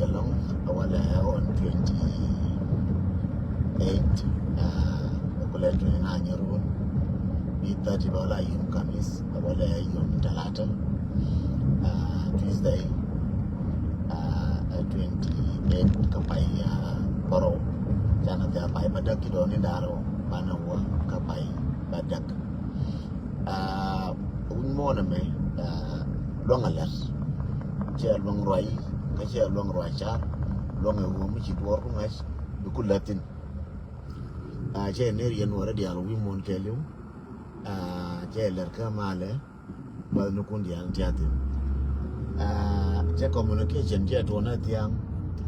along on 28 kule 29 year old be 30 bala yum kamis wala yum talata Tuesday 28 kapai poro jana ta pai badak kidoni daro banawa kapai badak un mona me long alas che long roi ka che long roi cha long e wo mi chi dor ko ngas du kulatin che ne rien wora dia wi mon kelu che ler ka male ba nu kun dia tiatin che communication je to na tiang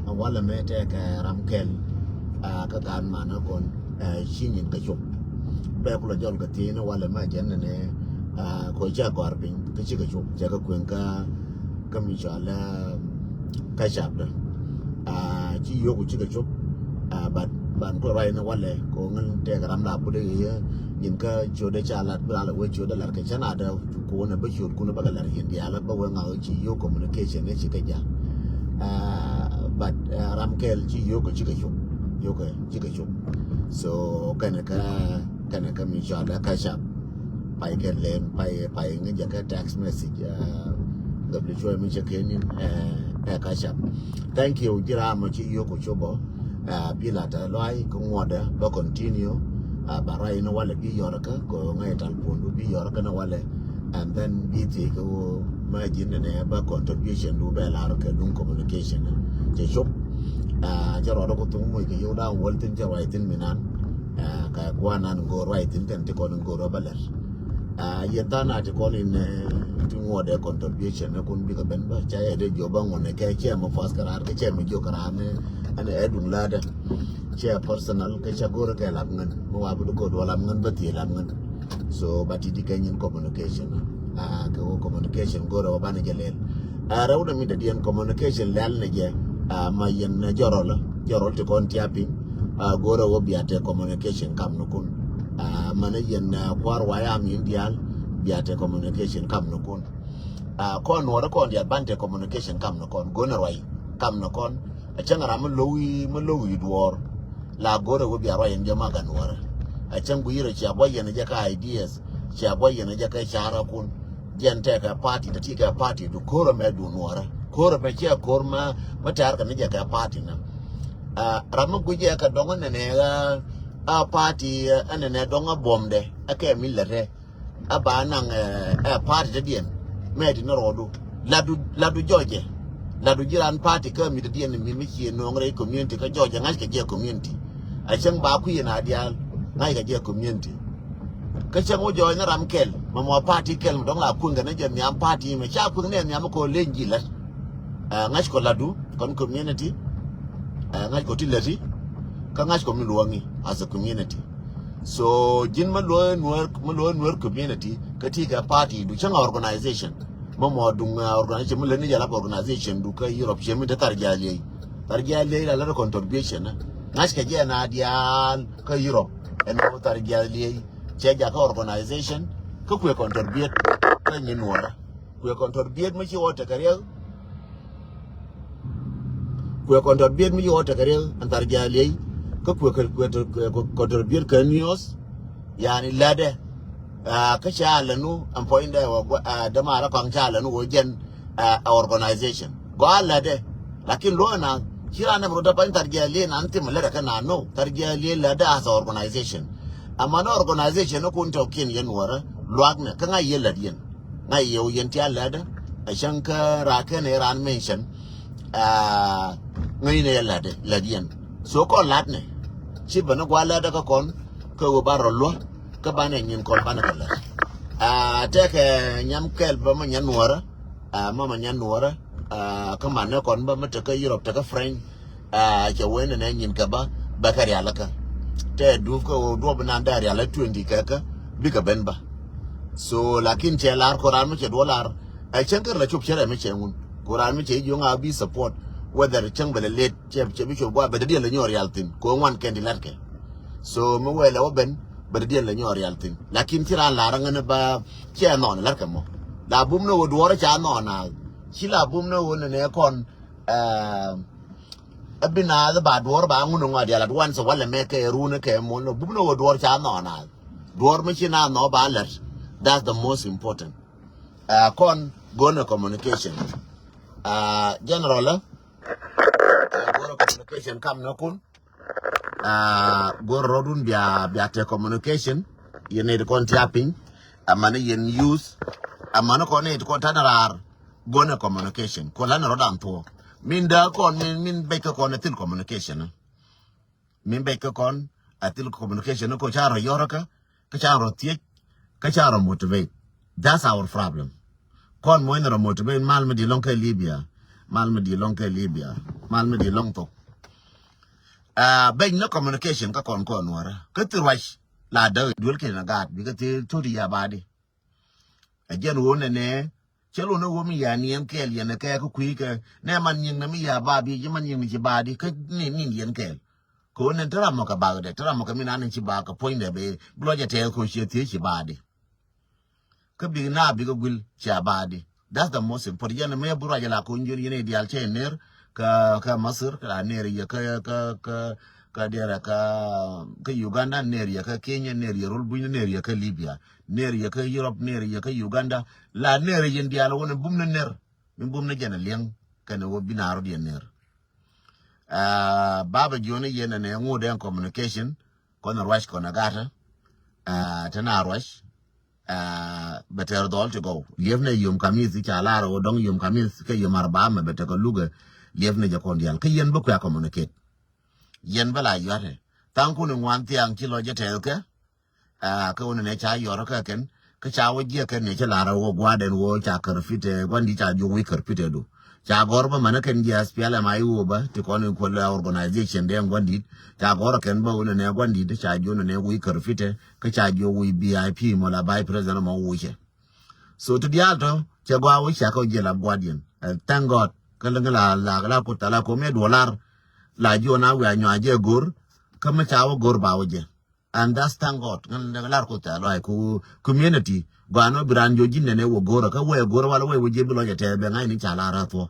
wala me te ka ramkel ka kan mana kon shinin ka chuk be ko jol ka tin wala ma jen ne ko ja kwar pin ka chi ka chuk ja ka kwen ka mi jala ka chap da chi yo ku chi ka chuk ban ko rai na wala ko ngan te ka ram la bu de yin ka jo de cha lat ba la we jo de lar ka chana da ko na ba chut ku na ba la yin dia la ba we nga chi yo communication ne chi ka ja but ramkel chi yo ko chi ka chuk yo ka chi ka chuk so kana ka mi jala ka chap pai ken len pai ngan ja ka text message gabli choi mi che kenin ka chap thank you jira mo chi yo ko chobo bila ta loi ko ngoda ba continue barai no wale bi yoraka ko ngai tal pundu bi yoraka na wale and then bi ti ko majin ne ba contribution du be la ka dun communication je shop jaro do ko tum mo ke yoda woltin ja waitin minan ka gwanan go waitin ten ti ko go ro baler yedana ti ko in ti ngode contribution ne kun bi ka ben ba cha de joba ngone ke che mo fas karar ke che mi jo karar ne ane edun lada che personal ke cha gor ke lam ngan mo abu ko do lam ngan bati lam ngan so bati di kanyin communication ko communication goro ba ne jelel rawda mi da dien communication lal ne je ma yen jorol to kon tiapi goro wo biate communication kam no kun mana yen kwar waya mi indial biate communication kam no kun kon wora kon dia bante communication kam no kon gona wai kam no kon achangara mo lowi duor la goro wo biaro yen jama gan wora achangu yire cha boye ne jaka ideas cha boye ne jaka chara kun gente ka party da tika party du koro me du nuora koro me chia korma matar ka ne jaka party na ramu guje ka dongo ne ga party ane ne dongo bomde ake milere aba nang party da dien me di no rodu ladu joje ladu jiran party ka mi da dien mi chi no ngre community ka joje ngai ka je community achang ba ku yana dia ngai ka je community ka chang o joy na ramkel mo party kel mo dong la kun ga ne je mi am party me cha kun ne mi am ko lenji la ngai ko ladu kon community ngai ko tilati ka ngai ko mi luwangi as a community so jin ma lo community ka ti ka party du chang organization mo dung organization mo le ni jala organization du ka Europe chemi da tarjali la contribution ngai ka je na dia ka Europe en mo tarjali cheja ka organization ka ku contribute ka ni nuora ku contribute mi wota kariya ku contribute mi wota kariya antar jali ka ku contribute ka news yani lade ka shala nu am point da mara kan shala nu wojen organization go lade lakin lo na kira na mro da pan tarjali na antim lade kana no tarjali lade as organization amma na organization no kun to kin yen wara luagne ka ngai yela dien ngai yo yen tia lada a shanka raka ne ran mention ngai ne lada ladien so ko ladne chi bana gwa lada ka kon ko wo baro lo ka bana nyin kon bana kala te ke nyam kel ba ma nyan wara mama nyan wara ka manne kon ba mata ka Europe ta ka French ke wena ne nyin ka ba bakari alaka te du ko do bana ndari ala 20 kaka bika benba so lakin che lar Quran me che dollar ai chen kar la chup chere me che ngun Quran me che yo nga bi support whether chang bele let che bi cho gwa be de la nyor yaltin ko wan kendi larke so me wele oben be de la nyor yaltin lakin tiran la ranga ba che non larke mo la bum no do cha no na chi la bum no ne kon abina the bad war ba ngunu ngadi ala once wala meke rune ke mono bubno door cha no na door machina no ba alert. That's the most important. Con gonna communication. General gonna communication come no kun. Go rodun bia communication. You need con tapping. Amana yen use. Amana con need con tanarar. Gonna communication. Kolana rodan to. Minda con min baker con atil communication. Min baker con atil communication. Ko charo yoraka. Kacharo tiek. Kacharo motivate. That's our problem. Kon mo ina motivate malme di lonke Libya. Malme di lonke Libya. Malme di long to. Ben no communication ka kon wara. Kati wash la da duel ke na gat bi kati to di abadi. Ajen wona ne chelo no wo mi ya ni en kel ya ne ka ku ka ne man yin na mi ya ba bi man yin ni badi ka ni yen kel. Ko ne tara mo ka ba de tara mo ka mi na ni ci ba ka point de be bloje tel ko shi ti ci badi. Big na big will chabadi. That's the most important. Yana me bura jala ko njuri ne dial chener ka Masur ka ner ya ka dera ka Uganda ner ya ka Kenya ner ya rul bunya ner ya ka Libya ner ya ka Europe ner ya ka Uganda la ner yen dial wona bumna ner min bumna jana leng kana wo binaro di ner baba jona yena ne ngode communication kono rush kono gata tana rush better dol to go lievne yum kamis cha laro dong yum kamis ke yum arba me better ko luga lievne ja kondial ke yen bu ko communicate yen bala yare tanku ni wan tiang kilo je telke ka wona ne cha yoro ka ken ka cha wo je ken ne cha laro wo gwaden wo cha karfite gwandi cha ju wi karfite do cha gorba mana ken je aspiala mai wo ba ti kono ko la organization de gwandi cha goro ken ba wona ne gwandi de cha ju ne wi karfite ka cha ju wi BIP mo la bai president mo wo che so to dialto cha gwa wo cha ko je la guardian thank god ka la ko tala ko me dollar la jo na we anyo aje gor ka ma cha wo gor ba wo je and that's thank god ngan la ko tala ko community gwano branjo jinne ne wo goro ka wo goro wala wo je bilo je tebe ngai ni cha la ra to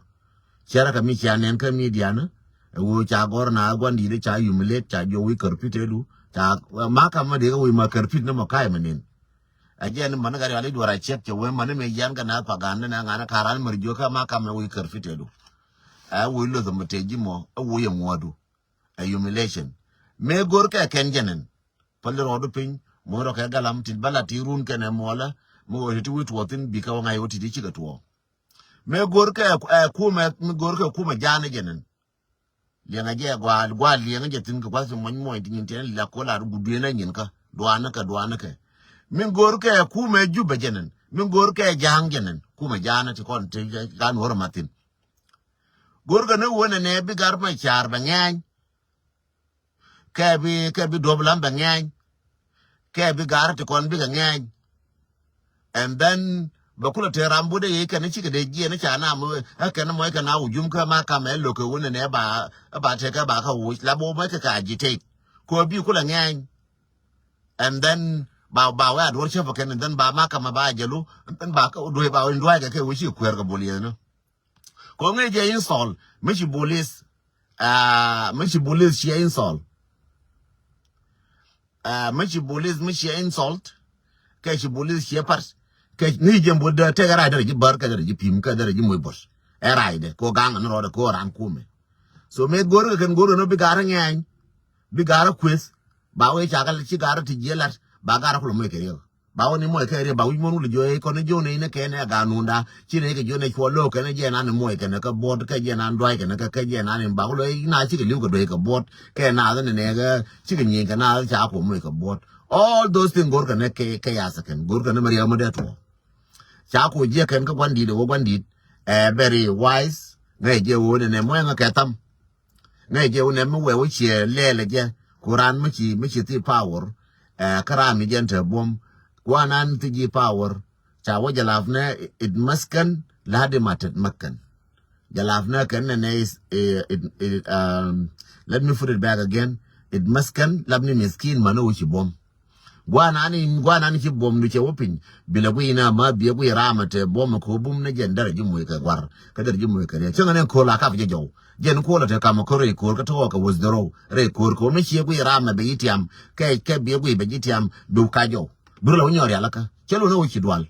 chera ka mi cha nen ka media na wo cha gor na gwandi de cha humiliate cha jo wi karpite du cha ma ka ma de wo ma karpite na mo kai manin ajen man ga ali dora check che wo man me yan ga na pa ga na ngana karan mer jo ka ma ka ma wi karpite du wo lo zo mteji mo wo ye modu humiliation me gor ka ken jenen palle rodu pin mo ro ka galam tin balati run ken mola mo woti wit wotin bi ka ngai woti di chiga to me gor ka kuma jana jenen lenga je gwa lenga je tin ka kwaso mo mo tin tin la ko la gudu na nyin ka duana ka min gor ka kuma juba jenen min gor ka jang jenen kuma jana ti kon te gan wor matin gor ga ne wona ne bi gar ma char ba ngan ka bi doblan ba ngan ka bi gar ti kon bi ga ngan and then bakula te rambude ye kan chi de je na cha na mo ka na mo ka na ujum ka ma ka me lo ko wona ne ba te ka ba ka wu la bo ma ka agite ko bi kula ngan and then ba wa do che fa ken then ba ma ka ma ba jelu then ba ka do ba ndo ga ke wu chi kwer ga boli no ko nge je install michi bolis shi install michi insult ke shi bolis shi pars ke ni jembo de te gara de bar ka de pim ka de moy bos era ide ko gang no ro ko ran kume so me gor ken gor no bi gara ngan bi gara quiz ba we cha ga chi gara ti jelat ba gara ko mo ke yo ba woni mo ke re ba wi mo lu jo e ko ne jo ne ke ne ga nunda chi ne ke jo ne ko lo ke ne je na ne mo ke ne ka bod ke je na ndoi ke ne ka ke je na ne ba lo na chi ke lu ko do ke bod ke na ne ga chi ke nyin ke na cha ko mo ke bod all those things gor ke ne ke ya sa ken gor ke ne mariya mo de to cha ko je ken ka gwandi de wo gwandi very wise ngai je wo ne mo nga ka tam ngai je wo ne mo we wo che le je kuran mi chi ti power kara mi gente bom kwanan ti ji power cha wo jalafne it maskan lade matet makkan jalafne ken ne is let me put it back again it maskan labni miskin mano wo chi bom gwana ni ki bom du che wopin bila ku ina ma biya ku rama te bom ko bum na jen dar jimu ka gwar ka dar jimu ka ne chenga ne ko la ka fi jo jen ko la te ka ma ko re ko ka to ka was dro re ko me chi ku rama be yitiam ke biya ku be yitiam du ka jo buru la nyori alaka chelo no chi dwal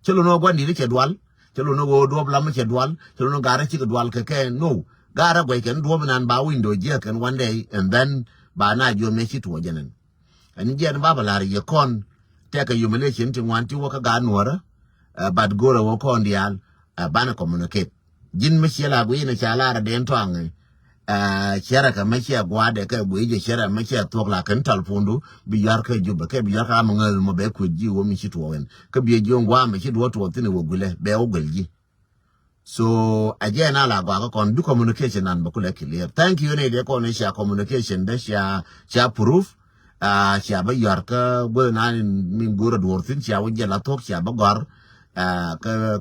chelo no gwandi ni che dwal chelo no go do bla ma che dwal chelo no gara chi dwal ke no gara gwe ken do nan ba window je ken one day and then ba na jo me chi to jenen and jen baba la ye kon take a humiliation to want to work a gan water but go to work on the al bana communicate jin me shela gwe na chala den twang shera ka me shia gwade ka gwe je shera me shia tok la kan talfundu bi yar ka juba ka bi yar ka mo ngal mo be ko ji wo mi chi to wen ka bi je ngwa me chi do to tine wo gule be o gulji so again ala gwa ka do communication and bakule clear thank you ne de ko ne shia communication da shia proof siapa yarka gue nani minggu dua tin siapa jalan tok siapa gar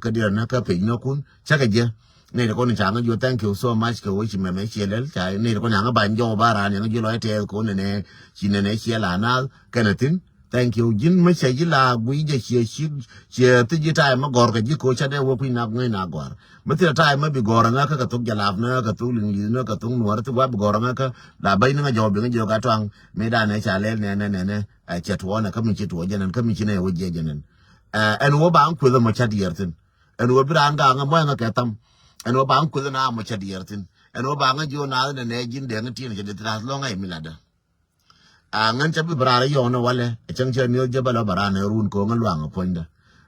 ke dia nak ke pino kun cak aja ni ko ni changa jo thank you so much ke wo chi me chelel cha ni ko nyanga banjo bara ni jo lo te ko ne chine ne chela na kanatin thank you jin me che jila gui je che ti ji tai ma gor ke ji ko cha de wo pi na ngai na gor me ti tai ma bi gor na ka tok jalaf na ka tu ling na ka tung nuar ti wa gor na ka la bai na jo bi jo ka twang me da ne cha le ne che to na ka mi chi to jenen ka mi chi ne wo je jenen en wo ba an ku da ma cha di yertin en wo bi ran ga mo nga ka tam en wo ba an ku na ma cha di yertin en wo ba nga jo na ne jin de ngati ne je de tra lo ngai mi la da ngan chabi brara yo no wale chang chen yo jabala barana run ko ngal wang poinda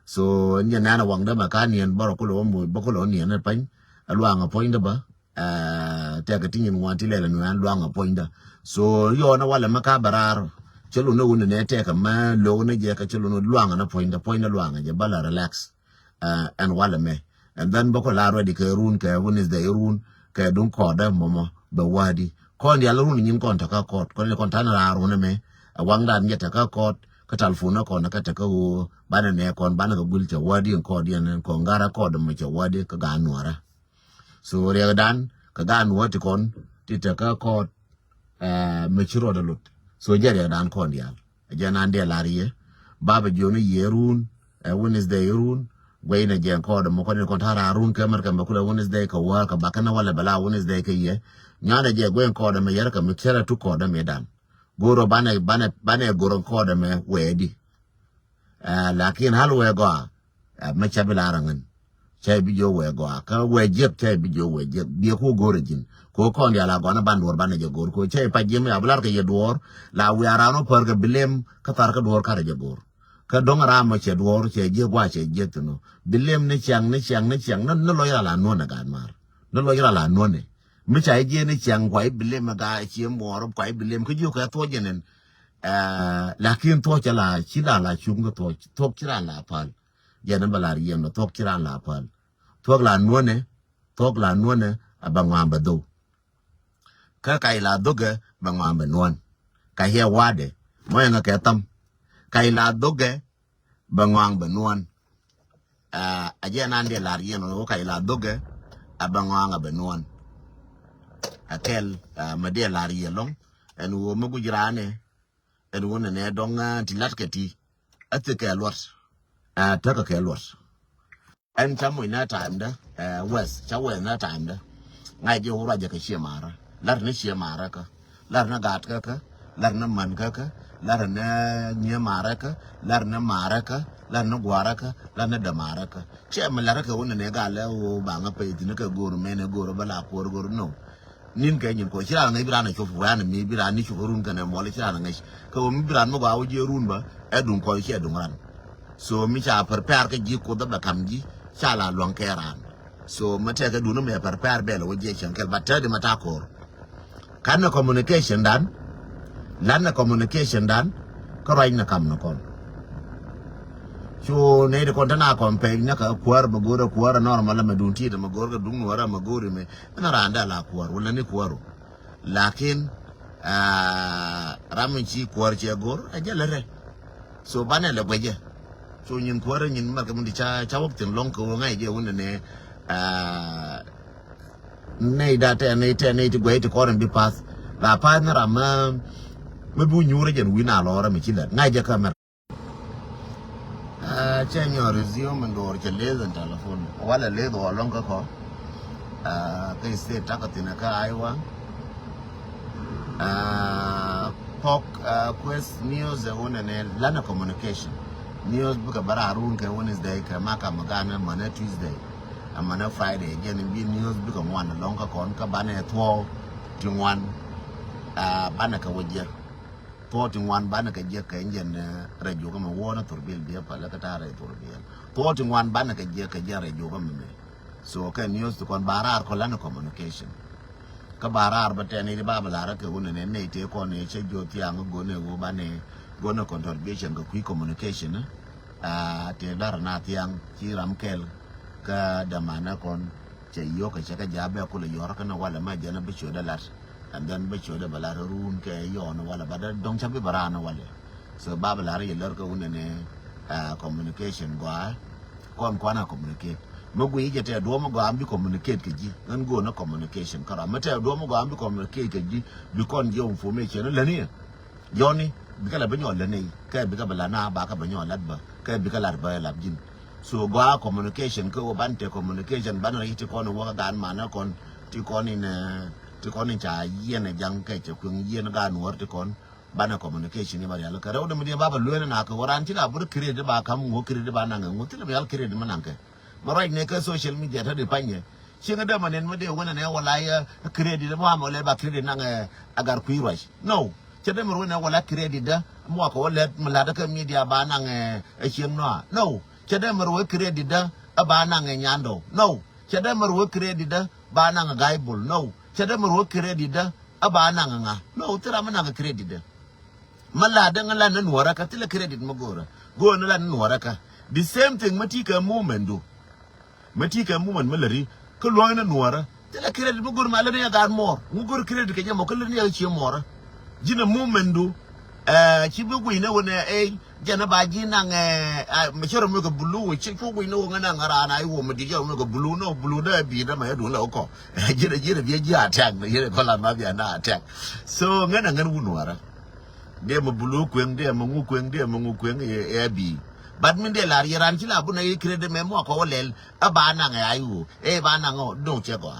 so nya nana wang da makanian baro ko lo mo bako lo ni na pan alwang poinda ba ta ga tin wanti le no an luang poinda so yo na wale maka bararo chelo no wona ne te ka ma lo na je ka chelo no luang na poinda luang je bala relax and wale me and then bako la ro di ka run ka won is the run ka don ko da momo ba wadi kon dia lurun nyin kon taka kot kon kon tan ra ro ne me wang dan ya taka kot ka talfuna kon ka taka o bana ne kon bana ga gul cha wadi ko dia ne kon gara ko da me cha wadi ka ga nuara so re dan ka ga nuwa ti kon ti taka kot me chiro da lut so je re dan kon dia je nan de lariye baba joni yerun Wednesday run wayna je ko da mo kon tara run ka mar ka ba kula Wednesday ka wa ka bakana wala bala Wednesday ka ye nyana je gwen ko da me yar ka mikera tu ko da me dan goro bana goro ko da me wedi lakin hal we go me chabila rangan chay bi jo we go ka we je chay bi jo we je bi ko goro jin ko ko ndi ala go na ban wor bana je goro ko chay pa je me ablar ka je dor la we arano per ga bilem ka tar ka dor ka je goro ka dong ra ma che dor che je gwa che je tuno bilem ne chang no lo ya la no na gan mar no lo ya la no ne mi chai je ne chang kwai bile ma ga chi mo ro kwai bile ko ju ka to je nen lakin to cha la chi la chung ko to kira la pal je nan bala ri no to kira la pal to la no ne abangwa ba do ka kai la doge bangwa ba non ka he wade mo nga ka tam kai la doge bangwa ba non aje nan de la ri no kai la doge abangwa ba non akel madel ari long en wo magu jirane en wona ne dong tilat keti atike lot taka ke lot en chamu ina time da west chawe na time da ngai je hura je ka shemara lar ne shemara ka lar na gat ka lar na man ka lar na nye mara ka lar na mara ka lar na gwara ka lar na da mara ka che malara ka wona ne ga le o ba nga pe tin ka goro me ne goro bala ko goro no nin ka nyin ko chira ngai birana cho fu yana mi birani cho run kana mo le chira ngai ko mi biran mo ga o je run ba edun ko che edun ran so mi cha prepare ka ji ko da ba kam ji cha la lon ke ran so mate ka dunu me prepare be lo je chen kel batta de mata ko kana communication dan ko rai na kam na kon so ne de kon tana kon pe na ka kwar ba goro kwar normal ma dun ti de ma goro dun wara ma gori me na randa la kwar wala ni kwaro lakin ramin ci kwar ci gor a jalare so bana le gwaje so nyin kwar nyin mar ka mun di cha waktin long ko ngai je wona ne nei da te nei ti gwe ti koran bi pass la pa na ram ma bu nyure jen wina lora mi ci le ngai je ka change your resume and or the laser and telephone. While a laser or longer call. They say Takatina Iowa. Pok quest news one and Lana communication. News book about Arun Wednesday, Kamaka Magana, Mana Tuesday, and Mana Friday. Again, in be news book of one longer con Cabana 12 to 1 Banaka Wajia. 41 Banaka Jaka engine Rajogama water to build the Palakatara to build. 41 Banaka Jaka Jara Jogama. So can use to con Barar Colana communication. Kabarar but any Babalara Kawun and native on a Jotiang Gone Wobane Gona contribution to quick communication. Telar Natiang, Chiram Kel, Kadamana con Chayoka Chaka Jabe Kula Yorkana while my Jana Bicho the last. And then Bicho the Balarun Kayon while about don't Chabi Barana Wale. So Babalari Lurka Wunane communication go con Kwana communicate. Mogui get a doma go ambi communicate kaji and go no communication. Karamata doma go ambi communicate kaji because your information lania. Johnny, because a banyo lane, Kai Bicabalana, Baka Banyo Ladba, Kai Bicalarba Labjin. So go communication, go bante communication, banner it on work than manner con Ticon in Cha yen a young catcher, yen gun work to con banner communication. You look around the media Baba Luanaka or until I would create the Bakam who created the Banang and would tell me I'll create the Mananka. Right neka social media tadi panye. Siapa dah mana ni mana ni awalnya kredit mau ambil lebar kredit nang agar kuiras. No, siapa mana awalnya kredit dah mau aku awalnya melada ke media banang siapa no, siapa mana kredit dah banang nyando. No, siapa mana kredit dah banang gaibul. No, siapa mana kredit dah banang ngah. No, terus mana kredit dah. Melada ngalan nuara katila kredit magora. Go ngalan nuara ka. The same thing matika movement do. Matika movement malari ko loina nuara tela credit mo gur malari agar more mo gur credit ke jamo ko ni chi more jina movement do chi bu ina wona jana ba jina me choro mo ko blue chi ko ina ngana ngara na ai wo mo di mo ko blue no blue da bi da ma do la ko jira bi ji attack me jira ko la ma bi na attack so ngana ngan wu nuara de mo blue kweng de mo ngu kweng de mo ngu kweng bi but min de la yaran ci la bu na credit me mo ko lel aba na nga ayu ba na ngo do che ko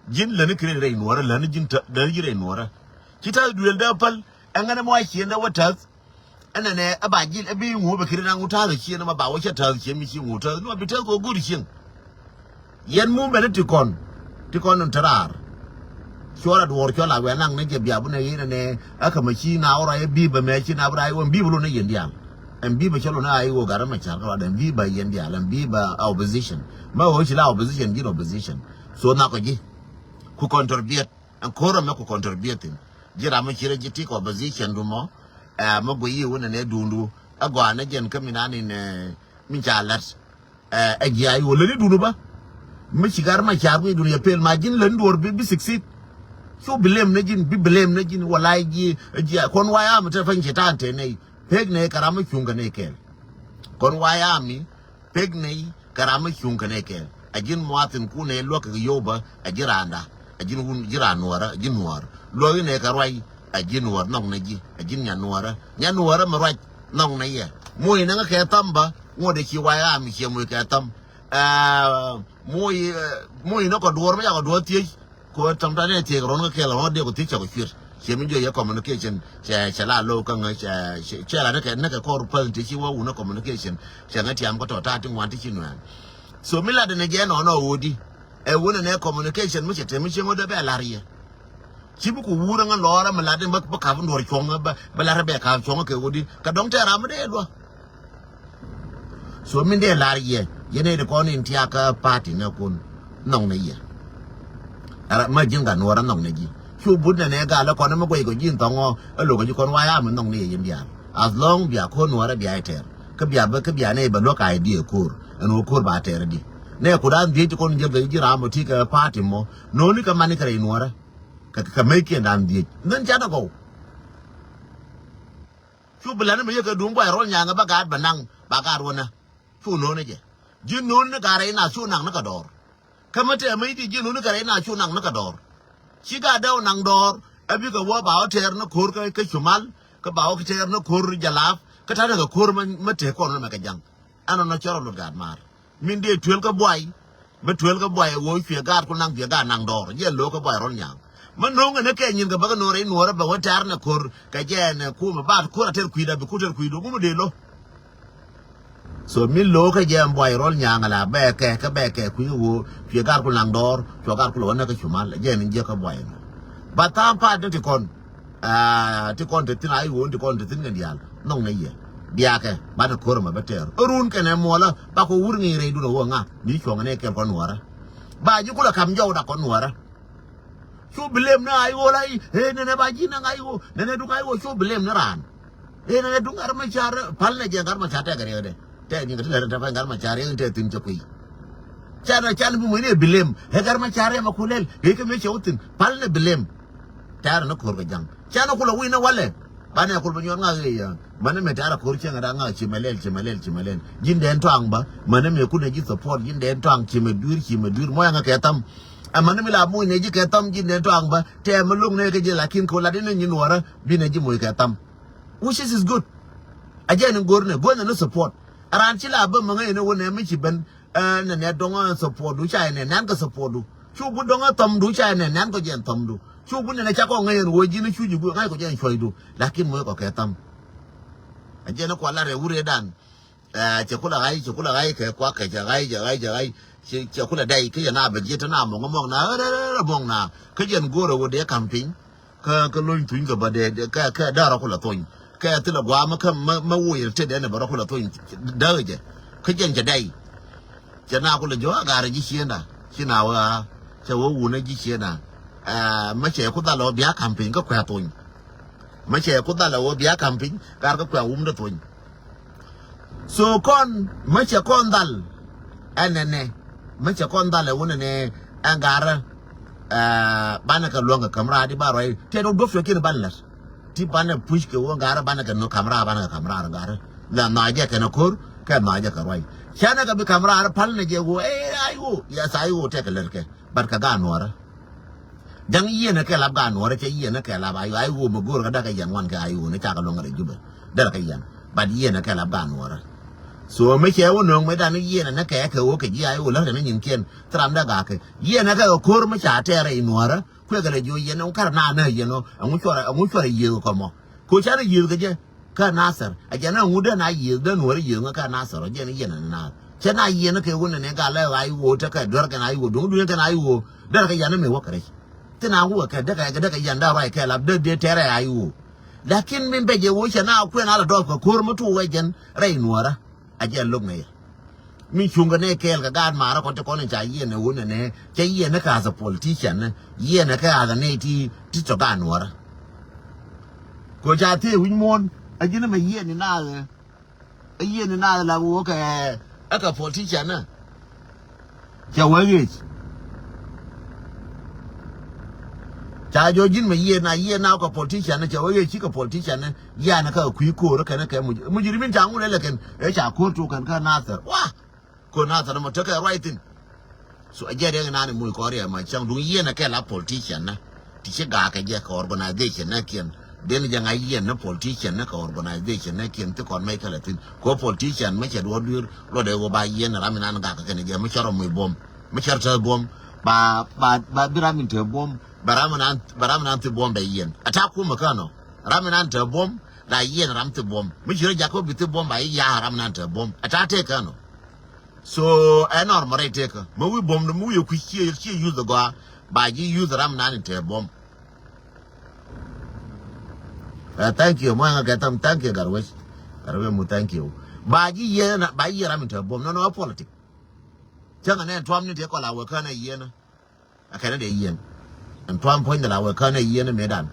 jin la ni credit re nuara la ni jin ta da jire nuara ci ta duel da pal ngana mo ci nda wata ana ne aba jin abi ngo be credit ngu ta ci na ma ba wo ta ci mi ci ngu ta no bi ta ko gudi cin yen mu be ti kon on tarar shora do worko la we nang ne je bia bu na yin ne aka ma ci na ora e bi ba me ci na bra ai won bi bu no yin dia and be chalo na ayo garama chakwa and be by yendi and be by opposition ma wo chila opposition get opposition so na ko ji ku contribute and koro me ku contribute jira ma chire jiti ko opposition do mo ma go yi wona ne dundu agwa na jen kamina ni ne min chalat agi ayo le dundu ba mi chigar ma charwe du ya pel ma jin len dor bi succeed so blame na jin bi blame na jin wala ji kon waya ma ta fanke ta ante ne Pegne karama chunga nekel. Kon wayami, pegne karama chunga nekel. Ajin muatin kune loka yoba ajiranda. Ajin wun jiranuara, ajin nuar. Logi ne karwai ajin nuar nong neji. Ajin nyanuara marai nong na ye. Mui nanga ketamba, ngode ki wayami ki mui ketam. Mui no ko duor me ya ko duor tie. Ko tamtane tie ko ron ke la de ko tie ko fir. Cheminjo ya communication chala lo kanga chala naka corporate ti wa una communication ngati am ko to ta tin wanti chinwa so mila de ne je no wodi wona ne communication mu chete mi chengo de be laria chibu ku wura nga lora mila de ba ka ndor chonga ba lar be ka chonga ke wodi ka dong te ram de do so min de laria ye ne de ko ni ntia ka party na kun nong ne ye ara ma jinga no ra nong ne ji chu bun ne ga la ko na ma ko yin tongo lo ko ji kon wa ya mun nong ne yin dia as long bia ko no ra bia ter ka bia ne ba lo ka idea kur eno kur ba ter di ne ko dan di ko nje ga ji ra mo ti ka party mo no ni ka mani ka ino ra ka make dan di nan ja da go chu bla ne me ka dum ba ro nya nga ba ga ba nang ba ga ro na chu no ne je ji no ne ga ra ina chu nang na ka dor kamata mai di ji no ne ga ra ina chu nang na ka dor Chiga daw nang dor abi ka wa ba ter na khor ka chumal ka ba ka ter na khor jalaf ka ta da khor ma te ko na ka jang ano na choro gad mar min de twel ka boy me twel ka boy wo fie gad ko nang fie gad nang dor ye lo ka boy ron nyang man no ngene ke nyin ka ba no re no ra ba watar na kor ka je na ku ma ba ko ter kuida be ku ter kuido mu de lo so min lo ka je boy ron nyang la be ke ka be ke ku wo fie gad ko nang dor fie gad ko lo na ka chumal je ni je ka boy ba ta pa de kon ti kon te tin ai wo ti kon te tin ngan yal nong ne ye dia ke ba ta kor ma ba ter run ke ne mo la ba ko wur ngi re du no nga ni chong ne ke kon wara ba ji kula kam jaw da kon wara chu bilem na ai wo lai he ne ba ji na ngai wo ne du ngai wo chu bilem na ran he ne du ngar ma char pal ne je ngar ma chata gare de te ni ga ta ba ngar ma char ye te tin chokui chana chan bu mo ne bilem he gar ma chare ma kulel he ke me chawtin pal ne bilem tar na kor ga jang chana kula wi na wale bana kul bunyo nga ya mane me tara kor chenga da nga chimelel jinde entwang ba mane me kuna ji support jinde entwang chimedur mo nga ketam amane me la mo ne ji ketam jinde entwang ba te mulung ne ke je lakin ko la de ne nyinwara bi ne ji mo ketam which is good ajen gorne gona no support aran chila ba manga ne wona me chi ben na ne donga support du chai ne nan ka support du chu bu donga tam du chai ne nan ko jen tam du chu bu ne cha ko ngai wo ji ne chu ji bu ngai ko jen choi du lakin mo ko ketam ajen ko la re ure dan chakula gai ke kwa ke gai chakula dai ke na ba je ta na mo ngom na mong na ke jen goro wo de camping ka loin tuin ga ba de ka da ra ko la toin ka ti la gwa ma wo ye te de ne ba ra ko la toin da je ke jen je dai je na ko la jo ga ra ji chienda china wa che wo wu na ji chienda ma che ko da lo bia camping ka kwa toin ma che ko da lo bia camping ka kwa da toin so kon ma che kon dal anene ma che kon dal wona ne angara bana ka longa kamera di baroi te do do feke banla ti bana push ke wo ngara bana ka no kamera ngara la na je ka no kor ka na je ka roi chana ka bi kamera pal ne je wo ai wo ya sai wo te ka lerke bar ka ga nora dan iye na ka lab ga nora che iye na ka lab ai wo mo gor ka da ka yan wan ka ai wo ne ta ka longa re juba da ka yan ba iye na ka lab ga nora so me che wo no me da ni iye na ka wo ke ji ai wo la ne nyin ken tram da ga ke iye na ka kor me cha te re nora kwe ga le jo iye na kar na na iye no amu chora iye ko mo ko cha re iye ga je ka nasar a je na nguda na iye da nora iye ka nasar je ni iye na che na iye na ke wo ne ga le ai wo ta ka dor ka na ai wo do du ka na ai wo da ka yana me wo kare tina wo ka da ka yanda rai ka lab de tere ai wo lakin min be je wo cha na kwe na la do ko kor mutu we jen re nora aje lok ne mi chunga ne kel ka gan mara ko te ko ne cha ye ne wona ne che ye ne ka as a politician ne ye ne ka ga ne ti to gan wara ko ja te win mon aje ne me ye ne na la wo ka aka politician na cha wa ye cha jo jin me ye na ko politician na cha wa ye chi ko politician ne ya na ka ku ko ra ka na ka mu jirimin ta ngule le ken e cha ko to kan ka na sa wa ko na sa mo ta ka right in so aje de na ne mu ko re ma chang du ye na ka la politician na ti che ga ka je ka organization na ken den ja ngai ye na politician na ka organization na ken te kon mai ka la tin ko politician me che do dur lo de go ba ye na ra mi na ga ka ne je me charo mu bom me char ta bom ba biramin te bom baraman te bom da yen ata ku makano raminan te bom da yen ram te bom mi jira jakob te bom ba ya raminan te bom ata te kano so normal te ka mo wi bom no mu ye ku chi use the go ba ji use raminan te bom thank you mo nga tam thank you garwe mu thank you ba ji ye na ba ye ramin te bom no politics changa ne twam ni te ko la we kana yen akana de yen and twam point la we kana yen medan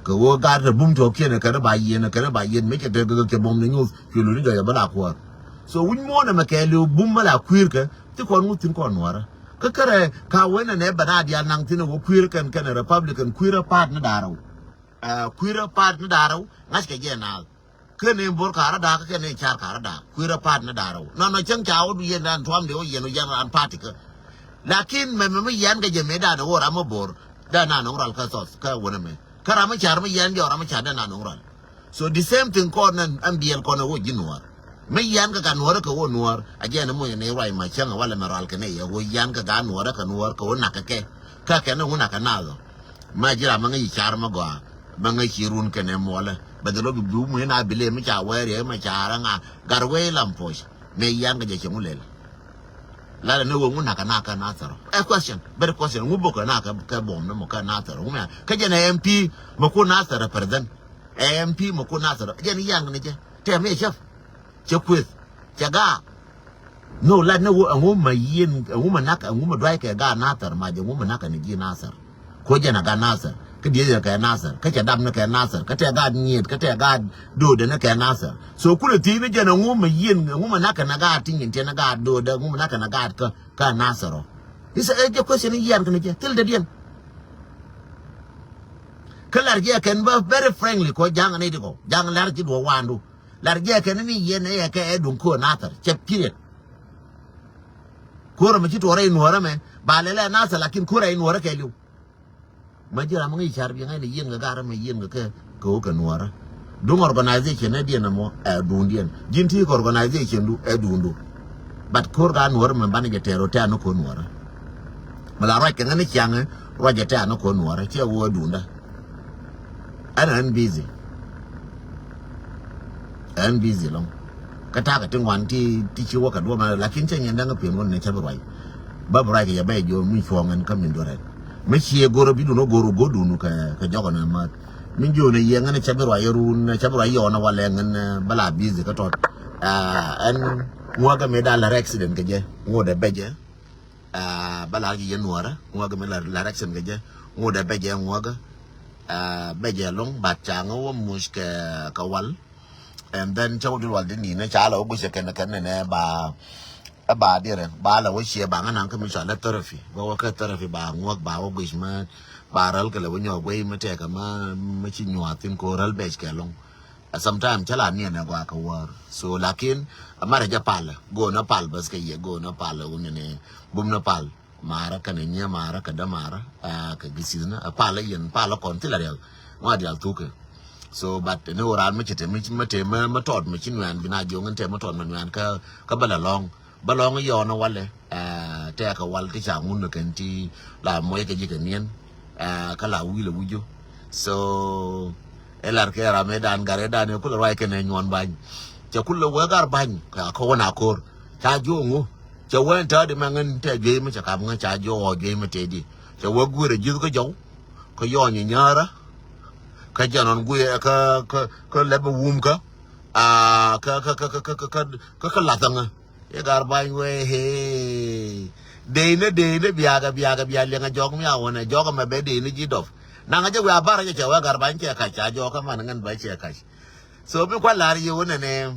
ko wo ga de bum to ken kana ba yen me ke de ke bom ni news ki lu ni ga ba la ko so win mo na me ke lu bum la kwir ke ti ko nu tin ko nwara ka kare ka we na ne ba na dia nang tin wo kwir kan kana republican kwir part na daro kwir part na daro ngas ke je na kene bor kara da ka kene char kara da kwira pat na daro no chang chao du yen dan twam de o yen yan an party ka lakin me yan ga je me da no ra mo bor da na no ral ka sos ka wona me kara ma char me yan jo ra ma cha da na no ral so the same thing ko nan ambiel ko na wo jinwa me yan ka nuora ka wo nuor aje na mo ne rai ma changa wala maral ka ne ya wo yan ka nuora ka nuor ka wona ka ke na wona ka nalo ma jira ma ngi char ma gwa ma ngi chirun ka ne mola badalo bi bu mu na bile mi cha were ma chara nga garwe lamposh me yan ka je chemulel la ne wo nguna ka na taro a question better question ngo boka na ka bom na mo ka na taro mo ka je na MP mo ko na taro president MP mo ko na taro je ni yang ne je te me chef che kwet che ga no la ne wo ngo ma yin ngo ma na ka ngo ma dai ka ga na taro ma je ngo ma na ka ni ji na taro ko je na ga na taro ka die ka na taro ka che dam na ka na taro ka te ga nyet ka te ga do de na ka na taro so ku ti ne je na ngo ma yin ngo ma na ka na ga tin te na ga do de ngo ma na ka na ga ka na taro isa e question yan kan je til de dien kalar je kan ba very friendly ko jang ne digo jang lar ji do wandu lar je kan ni yen e ka e dun ko na tar che period ko ma ji to rai nuora me ba le la na sa lakin ko rai nuora ke lu ma jira mo ngi char bi ngai ne yen ga gara me yen ga ko ka nuora dun organization ne dien mo e dun dien jinti organization du e dun du but ko ga nuora me ban ge tero ta no ko nuora mala ra kan ne kyang ro je ta no ko nuora che wo dunda I'm busy long kata ka tingwan ti chi wo ka do ma lakin chen yan nga pin won ne chabai ba bra ke ya ba jo mi fongan kam min dore me chi goro bi no goro godu nu ka jogo na ma min jo ne yan ne chabai ru na chabai yo na wala ngan bala busy ka to an mo ga me da la accident ke je ngo de beje bala gi yenuara ngo ga me la accident ke je ngo de beje ngo ga beje long bat chango muske kawal and then chawu dul wal ni ne chala ogu se ken ne ba dire ba la wo she ba ngana ka mi chala tarafi ba wa ka tarafi ba ngok ba wo gishma ba ral ka le wo nyo gwe me te ka ma chi nywa tin ko ral bej ke long sometimes chala ni ne gwa ka war so lakin amara ja pala go na pal bas ke ye go na pala ne bum na pal mara ka ne nya mara ka da mara ka gisina pala yen pala kon tilarel wa dial tuke so but ne oran me chete me tod me chinwan bina jongen te me tod man ka balong yo na wale te ka wal ti cha ngun ken ti la moy ke jikenien ka la wi le wujo so elar ke ra me dan gare dan ko la ken nyon ban che kullo wa gar ban ka ko na kor cha jongu che wen ta de mangen te ge me cha kam nga cha jo ge me te di che wa gure ji ko jo ko yo ni nyara ka janon guye ka lebe wum ka ka latanga e gar bay we he de ne biaga le nga jog mi awone jog ma be de ne ji dof na nga je wa bara je wa gar ban ke ka cha jo ka man ngan ba che ka so bi kwa lar ye wona ne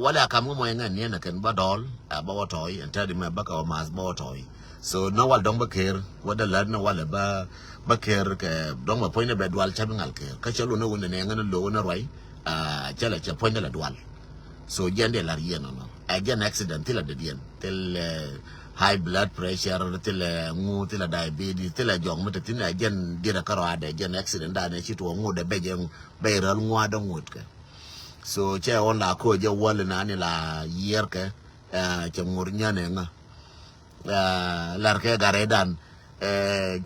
wala kam mo ngan ne na ken badol ba wotoy enta di ma ba ka mas ba wotoy so no wal dong ba ker wada lad na wala ba ker ke dong ma point be dual chabangal ker ka chalo no wona ne ngana lo na roi chala cha point la dual so jende la rien no again accident til de dien til high blood pressure til ngu til diabetes til jong mata tin again dira karo ade again accident da ne chito ngu de beje be ral ngu da ngut ke so che on la ko je wala na ni la yer ke che ngur nyane nga lar ke garedan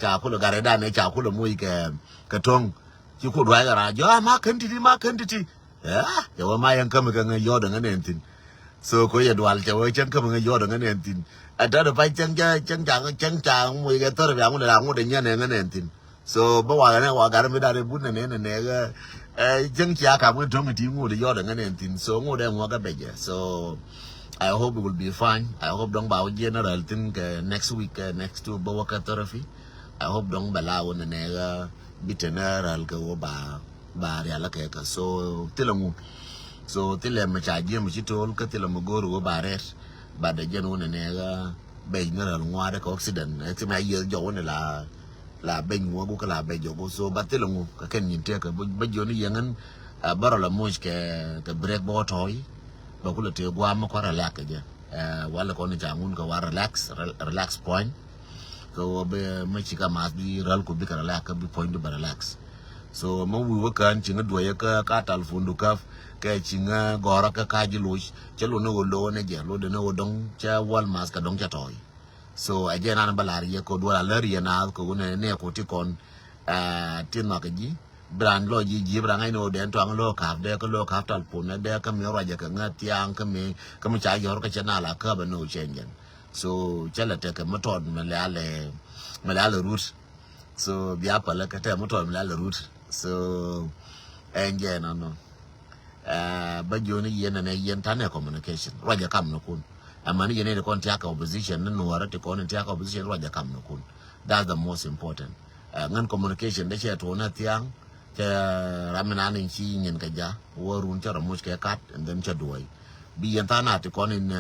cha kulo garedan ne cha kulo muy ke tong chi ku dwa ra jo ma kan ti ya wa ma yan kam ga yo da ngane tin so ko ya dwal cha wa chen kam ga yo da ngane tin ata da pai chen cha muy ga tor ya ngu da ngu de nyane ngane tin so ba wa ne wa gar mi da re bun ne ga chen cha ka mu tong ti ngu de yo da ngane tin so ngu de ngu ga beje so I hope it will be fine. I hope dong ba general think next week next to Bawaka therapy. I hope dong bala wona nega biteneral ko ba reala ke ka so tilamu. So tilem cha jem chitol ka tilamu goro ba res ba de jen wona nega be general ngwa ko accident. Ti ma ye jo wona la be ngwa ko la be jo ko so ba tilamu ka ken yinte ka ba joni yengan barola moj ke break bo toy. Bakula te gwa ma ko relax je wala ko ni jangun ko wa relax point ko be ma ci ka mas bi ral ko bi ka relax bi point ba relax so mo wi wakan chinga doya ka talfundu kaf ka chinga gora ka kaji lush chelo no lo ne je lo de no dong cha wal mas ka dong cha toy so again an balari ye ko dola lari na ko ne ko ti kon tin ma ka ji brand lo ji brand ai no den to ang lo kaf de ko lo kaf tal pun de ka mi raja ka ngatiang ka mi cha yor ka chana la ka ba no chengen so chala te ka moton malale root so bia pala ka te moton malale root so enje no ba joni yen na yen tane communication raja kam no kun amani yen ne kon tiaka opposition no wara te kon tiaka opposition raja kam no kun that's the most important ngan communication de che to na tiang cha ramana nin chi nyen ka ja worun cha ramush ka kat and then cha duai bi yen tana te kon in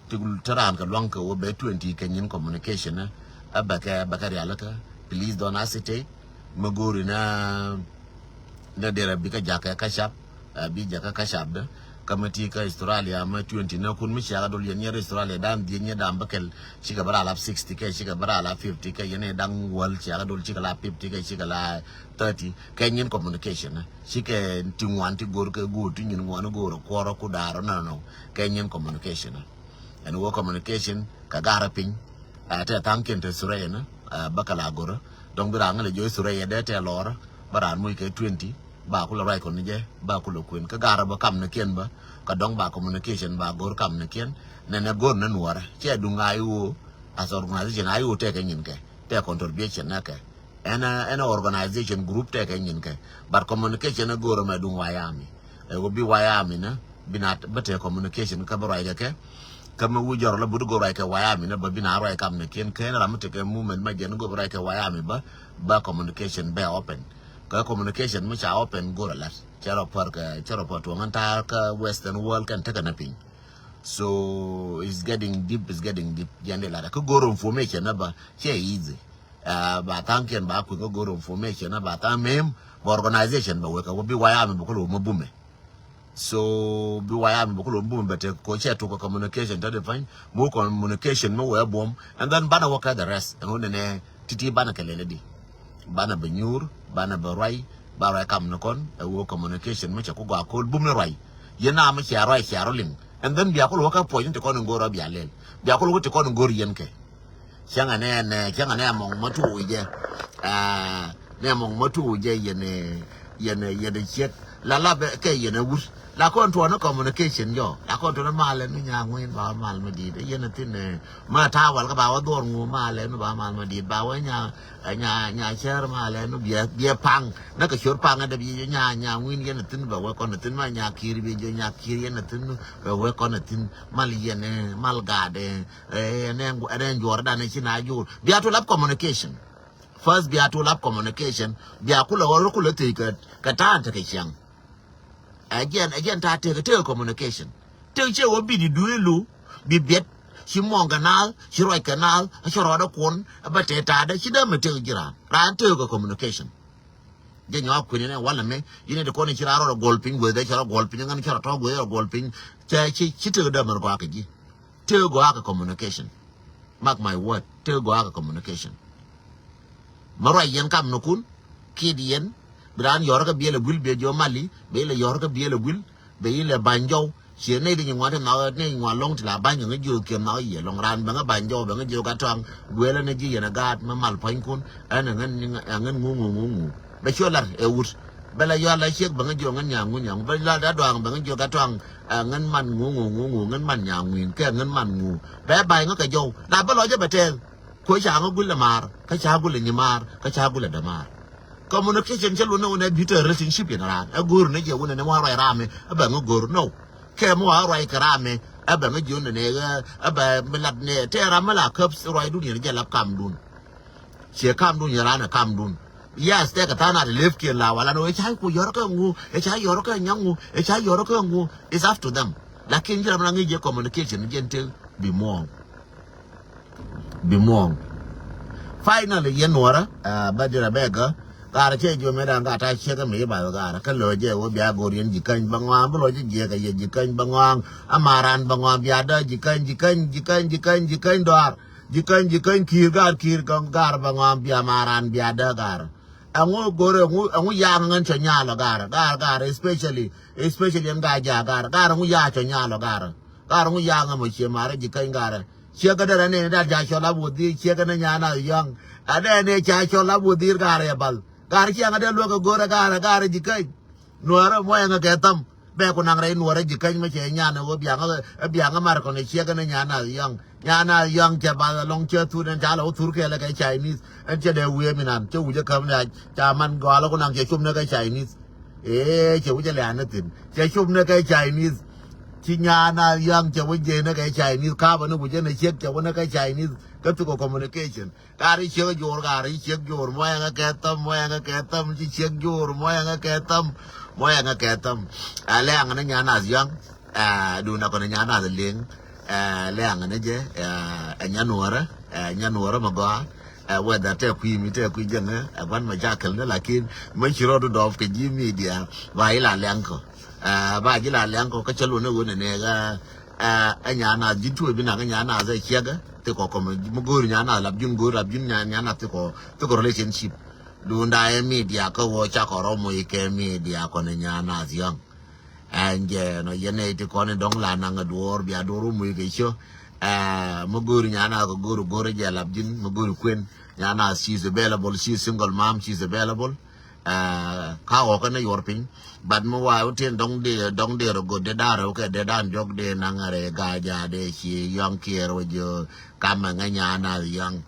tigul taran ka long ka be 20 kenyan communication abaka bakari alaka please don't hesitate maguri na dera bika jaka kashap bi jaka kashap da kamati ka Australia ma 20 na kun mi shaga dol yen Australia dan di nya dam bakel shiga bara la 60 ka shiga bara la 50 ka yen dan wal shaga dol shiga la 50 ka shiga la 30 kenyan communication shike tingwan ti gor ka go ti nyin ngwan go ko ro ku daro no kenyan communication and wo communication ka gara pin ta tanken te suraya na bakala goro donc bira ngale joy suraya de te lora baran muy ke 20 ba ku la rai kon je ba ku lo kwen ka gara ba kam na ken ba ka dong ba communication ba gor kam na ken ne gor na nuara che du ngayu as organization ayu te ke nyin ke te contribution na ke ana organization group te ke nyin ke but communication na gor ma du wayami go bi wayami na binat bate communication ka ba rai ke kama wujor la budu go rai ke wayami na ba bina rai kam na ken ken ra mate ke movement ma jen go rai ke wayami ba communication be open ka communication mu cha open go la charo par to nganta ka western world kan ta kana pin so it's getting deep jande la ka go information na ba che easy ba tanken ba ku go information na ba ta mem organization ba we ka bi wayami ba ko lo mabume so bi wayami ba ko lo mabume but ko che to communication ta define mo communication mo we bom and then bana work the rest and ne titi bana kelele di bana benyur bana barai bara kam na kon wo communication mo cha ko ga ko bum na rai yena ma cha rai cha rolling and then bi akolo ka point to kon ngoro bi alel bi akolo to kon ngoro yen ke changa ne among matu je ne among matu je yene chet la be ke yene wus la kon to na communication yo la kon to na male no nya ngin ba mal ma di yene tin ma ta wal ka ba wa dor ngu male no ba mal ma di ba wa nya cher male no bia pang na ka chor pang da bi nya ngin yene tin ba wa kon tin ma nya kir bi jo nya kir yene tin ba wa kon tin mal yene mal ga de ne jor da ne china ju bia to lab communication first bia to lab communication bia kula wa kula te ka ta ke chang again ta te communication te che wo bi di duelu bi bet chi monganal chi roi canal chi ro da kon ba te ta da chi da me te gira ran te communication je nyo ku ne wala me yine de kon chi ro golping we de chi ro golping ngan chi ro to we ro golping che chi te da mer ko akiji te go aka communication mark my word te go aka communication maro yen kam no kun kidien bran yor ka biele gul be jo mali be le yor ka biele gul be le banjo che ne di ngwa na ne ngwa long tla ban ngi jo kem na ye long ran ba nga banjo ba nga jo ka tang gwele ne ji na gat ma mal pain kun ana ngan ngu be cho lar e wut be la yo la chek ba nga jo ngan nyang be la da dwang ba nga jo ka tang ngan man ngu ngan man nyang win ke ngan man ngu be bai nga ka jo da ba lo je be te ko cha nga gul la mar ka cha gul ni mar ka cha gul da mar communication chalo no ne bitter relationship in ran a gur ne je wona ne wa rame aba ngo gur no ke mo wa rai karame aba ngo jun ne aba milad ne te ramala cups rai du ne je lab kam dun che kam dun yara na kam dun yes te ka tana left ke la wala no e cha ku yor ka ngu e cha yor ka nyangu e cha yor ka ngu is up to them lakin jira na ngi je communication gente be more finally yenora badira bega gara che jo meda nga ta che ka me ba gara ka lo je wo bia gorien jikan bangwa bo lo je ka ye jikan bangwa amaran bangwa bia da jikan doar jikan kir gar bangwa bia maran bia da gar angu gore angu ya ngan chanya lo gar especially en ga ja gar angu ya chanya lo gar angu ya ngam che mare ji kai gar che ga da ne da ja cho la bu di che ga na nya na yang ada ne cha cho la bu di gar ya bal gar che ga da lo ga gore gar ji kai nuara mo yang ga tam be ko nang re nuara ji kai ma che nya na wo biang mar ko ne che ga na nya na yang che ba long che tu den cha lo tur ke la ga Chinese en che de we mi nan che u je kam na cha man go lo ko nang che chum na ga Chinese che u je la na tin che chum na ga Chinese chi nya na yang che u je na ga Chinese ka ba no u je na che che u na ga Chinese ka tu ko communication ka ri che jor mo yang ga tam chi che jor mo yang ga tam ale ang na nya na yang du na ko na nya na leng le ang na je nya nuora ma go whether te ku jenge ban ma jakal ne lakin man chiro do of ke ji media ba ila lenko ba ji la lenko ka chalo ne wona ne ga anya na jitu bi na nya na za kiyaga te ko mo gor nya na lab jun nya na te ko relationship do nda e media ko wo cha ko ro mo ke media ko ne nya na ziang anje no yene te ko ne dong la na nga dor bi adoru mo ke cho mo gor nya na ko gor je lab jun mo gor kwen Yana, she's available, she's single mom, she's available. Ka oka na yorping, but mo wa utin dong de go de dara okay de dan jog de nangare gaja de she young care with you kama nganya na young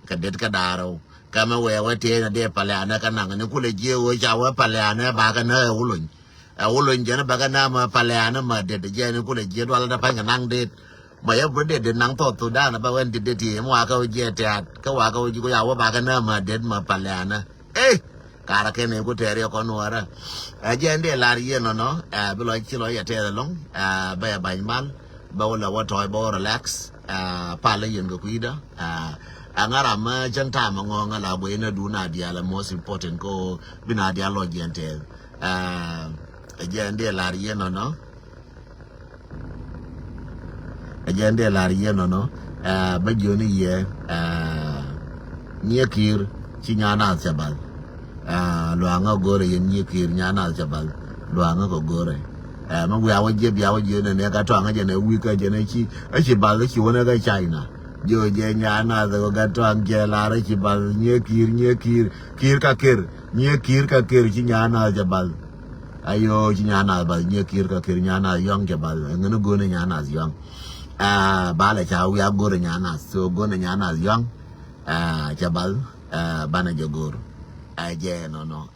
kadet kadaro kama we wate na de palana kananga ne kule je wo ja wa palana ba ka na ulun jana ba ka na ma palana ma de je ne kule je wala da pa nang de mà em vấn đề đến nắng to tôi đã là bao anh đến thì mua cái gì thì cái hoa cái gì có giàu ba cái nào mà đến mà phải là nè ê cả là cái này có thể con nuôi ra giờ anh để là gì nó bây giờ chỉ nói vậy là long bây giờ bài mal bao là what toy bao relax pa lấy những cái quý đó anh ở mà chân tham mà ngon là bởi nó đủ nà dia là most important cô bên nà dia lo gì anh thế giờ anh để là gì nó agenda la rieno no ba joni ye nyekir chinyana chabal lo anga gore ye nyekir nyana chabal lo anga ko gore ma wi awaje bi awaje ne ka to anga je ne wi ka je ne chi bal chi wona ga China jo je nyana zo ga to anga la ra chi bal nyekir ka kir chinyana chabal ayo chinyana bal nyekir ka kir nyana yong chabal ngene go ne nyana yong ba la cha we agor nyana so go na nyana young jabal bana jogor aje no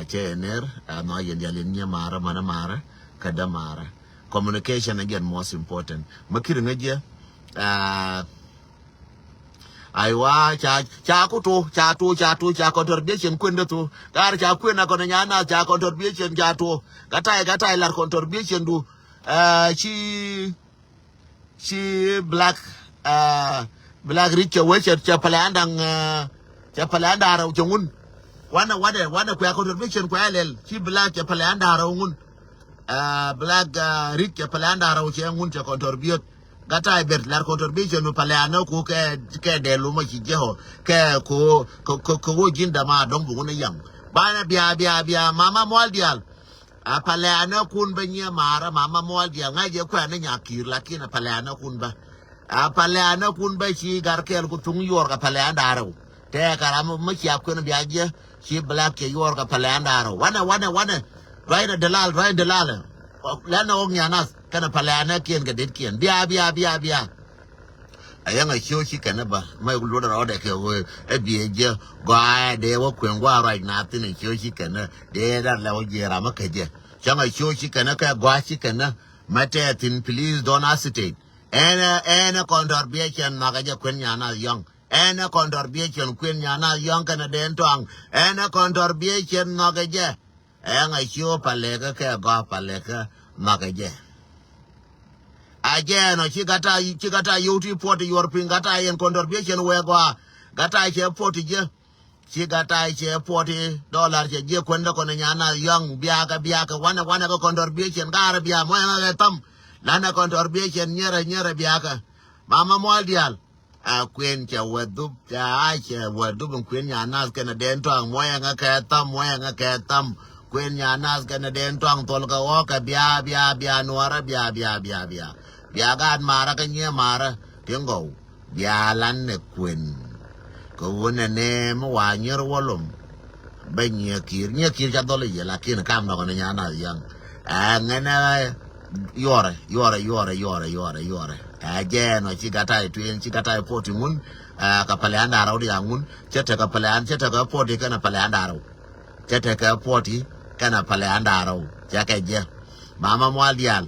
chener no yendalin nya mara mana mara kada mara communication again most important makiri ngaje aiwa cha contribution kwenda to gar cha kwena kona nyana cha contribution ja to gatai lar contribution du she black rich we cha palanda ra chungun wana kwa contribution kwa lel she black cha palanda ra ngun black rich cha palanda ra chungun cha contribute gata ber lar contribution no palanda ko ke de lu ma chi jeho ke ko jinda ma dong bu na yang bana bia mama moldial palana kun ba nya mara mama mol dia ngaje kwa na nyakir lakini palana kun ba palana kun ba shi garkel ku tung yor ka palana daro te karam ma shi akun biaje shi black ke yor ka palana daro wana right dalal lana og nyanas kana palana kien ga det kien bia ayanga shoshi kana ba mai gulo da roda ke we ebieje gwa de wo kwengwa right na tin shoshi kana de da la ojera makaje changa shoshi kana ka gwa shi kana mate tin please don't hesitate and contribution magaje kwenya na young and contribution kwenya na young kana den tong and contribution magaje ayanga sho palega ka gwa palega magaje again chigata yuti port your pin gata en contribution we gwa gata che port je chigata che $40 je kwenda kona nyana young biaka wana ko contribution gara bia mo na tam lana contribution nyera biaka mama moldial quên cha vật đúc cha cha vật đúc bằng quên nhà nas cái này đen toang mỗi ngày cái tâm quên nhà nas cái này đen toang tol cái ô cái bia nuara bia gan mara cái nhia mara tiếng gầu bia lan này quên cái vấn này mà hòa nhớ walum bên nhia kia cha đôi là là kia nó cam nó còn nhà nas yang ngày nay yore aje no chikatai tuen chikatai poti mun kapale andaro dia mun chete ka poti kana pale andaro chete ka poti kana pale andaro chake je mama mwalial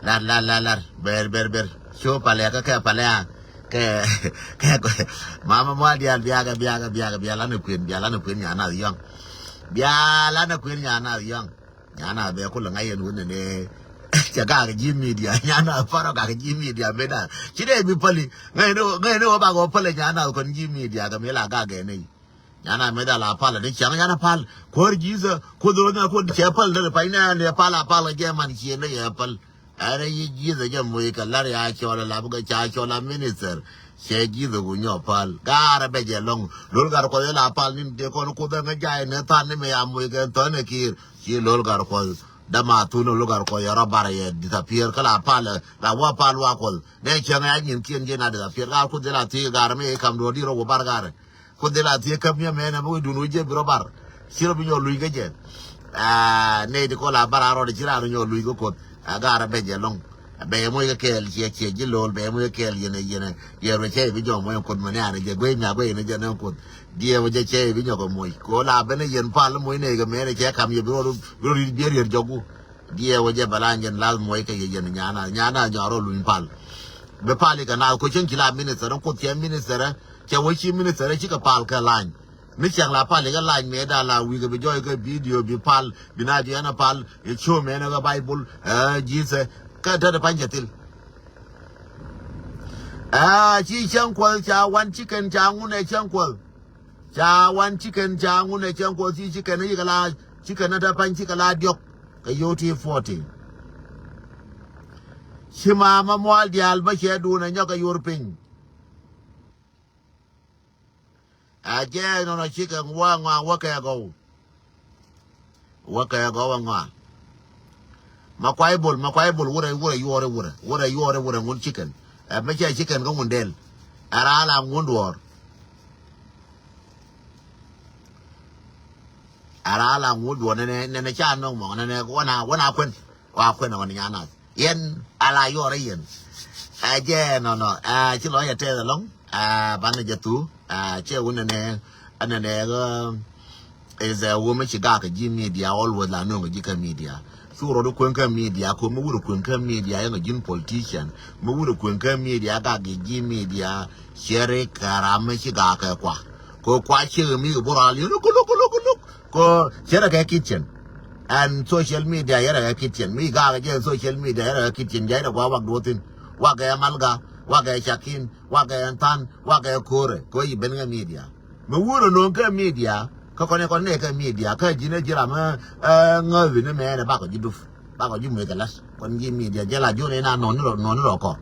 la ber show pale ka pale ke mama mwalial biaga la ne kuen nyana yang biala na kuen nyana yang nyana be ko la ngai nu ne jaga ke media nyana faro ka ke media beda chide bi pali ngai no ba go pale nyana ko media ka mela ga ge nei nyana meda la pala de chang nyana pal ko jiza ko do na ko che pal de pa ina ne pala ge man chi ne ya pal are yi jiza je mo ka la ya chola la bu ga cha chola minister che jiza go nyo pal gara be je long lol gar ko la pal ni de ko da ga ja ne tan ne me ya mo ga to ne ki lol gar ko dama tuno lugar ko yara bara ye disappear kala pala la wa pal wa ko ne changa yin kien je na disappear ga ku de la ti gar me kam do di ro bar gar ku de la ti kam ya me na mo du no je bro bar siro bi ñoo luy ga je ne di ko la bara ro de jira ñoo luy ko gara be je long be mo ga kel che ji lol be mo ga kel yene ye ro che bi jo mo ko mo ne ara je gwe nya gwe ne je ne ko die wo je che bi ñoo ko moy ko la be ne yen pal mo ne ga me ne che kam ye bro bier jogu die wo je balangen lal moy ka ye yen nyana nyaro lu pal be pali ka na ko chen kila minister ko tie minister che wo chi minister chi ka pal ka lan mi chang la pal ga lan me da la wi ga bi joy ka video bi pal bi na di ana pal e show me na ga bible jise ka da panjatil chi chang kwal cha wan chicken cha ngune chang kwal cha wan chicken cha ngune chang kwal chi chicken yi ga la chicken na da pan chi ka la diok ka yoti 40 shima ma mwal di alba shedu na nyoka yurping aje no na chicken wa ngwa waka go ngwa makwaibul wura ngun chicken ma che chicken go ngundel ara la ngundwor ara la ngudwo ne cha no mo ne wana kwen wa kwen na nyana yen ala yore yen aje no chi lo ya te long ban je tu che wona ne anane go is a woman chi ga ka ji media always la no ga media suro do kwen ka media ko mo wuro kwen ka media ya ga politician mo wuro kwen ka media ga ji media shere karama chi ga ka ko kwa chi mi boral yo ko shere ka kitchen and social media yara ka kitchen mi ga social media yara ka kitchen ja da wa dotin wa ga malga wa ga chakin wa ga tan wa ga kore ko yi ben ga media mo wuro no ka media ko ne ka media ka jine jira ma ngawi ne me na ba ko jiduf ba ko jimu ga las kon ji media jala jone na non ro ko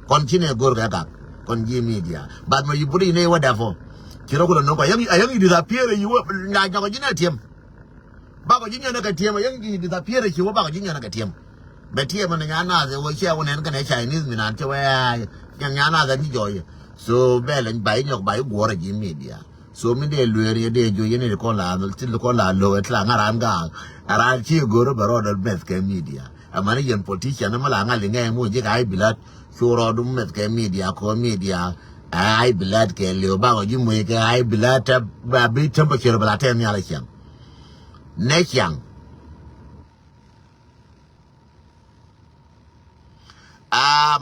kon chine gor ga kon ji media bad ma yiburi ne wada fo kiro ko no ko yang disappear yi wo na ko jine tiem ba ko jine na ka tiem yang disappear ki wo ba ko jine na ka tiem be tiem na nyana ze wo che wo ne ka ne Chinese mi na che wa yang nyana za ni joy so be len bai nyok bai go ra ji media so mi de luere de jo yene ko la lo etla ngaran ga ara chi goro baro dal met ke media amani yen politician na mala ngali ngai mo je ai bilat so ro dum met ke media ko media ai bilat ke le ba ko ji mo ke ai bilat ba bi temperature bala tem ya la chiang ne chiang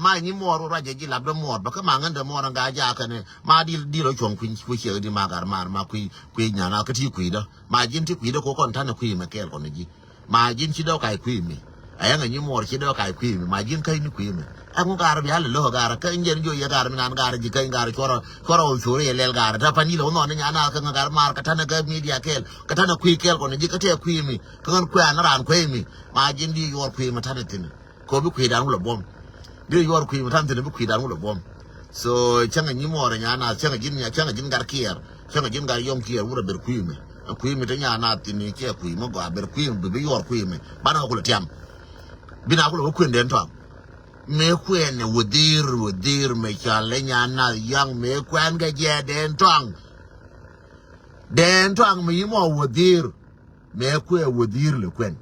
ma ni moro raje ji labdo mor ba ka mangan da moro ga ja ka ne ma di ro chon ku che di ma gar mar ma ku nya na ka ti ku da ma jin ti ku da ko kon ta na ku me kel ko ne ji ma jin chi do kai ku mi aya nga ni mor chi do kai ku mi ma jin kai ni ku mi a ku gar bi hal lo gar ka njen jo ya gar mi nan gar ji kai gar choro so re lel gar ta pa ni lo no nya na ka gar mar ka ta na ga media kel ka ta na ku kel ko ne ji ka te ku mi ka kan ku an ran ku mi ma jin di yor ku mi ta ne tin ko bi ku da lo bom di yor ku tan tin bu ku da mu lo bom so changa ni more nyana changa jin gar kier changa jin gar yom kier wura ber kuime kuime te nyana tini ke kuime go ber kuime be yor kuime bana ko tiam bina ko ko den to me kwene wodir me chale nyana yang me kwen ga je den tong me mo wodir me kwe wodir le kwen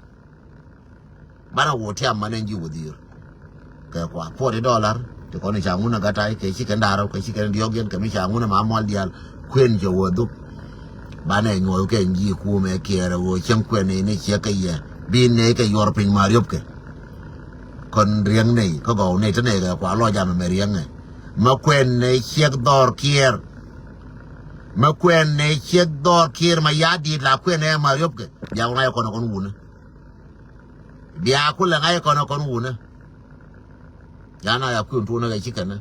bana wo tiam manenji wodir ka kwa $40 te ko ni changuna gatai ke chicken daro ke chicken diogen ke mi changuna ma mol dial kwen je wodu bana nyo ke nji ku me kere wo chen kwen ni che ke ye bin ne ke yor pin mariop ke kon rieng nei ko go nei te ne ga kwa lo jam me rieng ne ma kwen ne chek dor kier ma kwen ne chek dor kier ma yadi la kwen ne mariop ke ya una ko no kon wuna dia ku la ngai ko no kon wuna yana ya kun tu na ga chicken na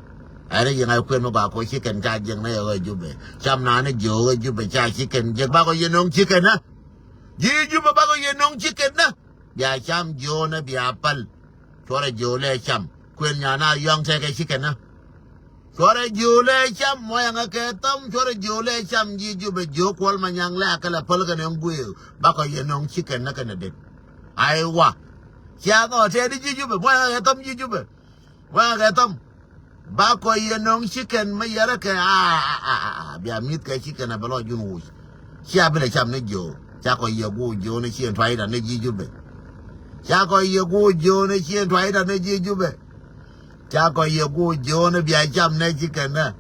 are ye ngai kwen no ba ko chicken cha jeng na yo jube cham na ne jo jube cha chicken je ba ko ye nong chicken na ji jube ba ko ye nong chicken na ya cham jo na bia pal chore jo le cham kwen yana yong te ga chicken na chore jo le cham mo yang ke tom chore jo le cham ji jube jo kwal ma nyang la ka la pal ga ne ngui ba ko ye nong chicken na ka na de ai wa cha no te di ji jube mo yang ke tom ji jube wa ga tom ba ko ye nong chicken ma yara ke bia mit ke chicken na belo jun wu cha bele cham ne jo cha ko ye gu jo ne chien twai da ne ji jube cha ko ye gu jo ne chien twai da ne ji jube cha ko ye gu jo ne bia cham ne chicken na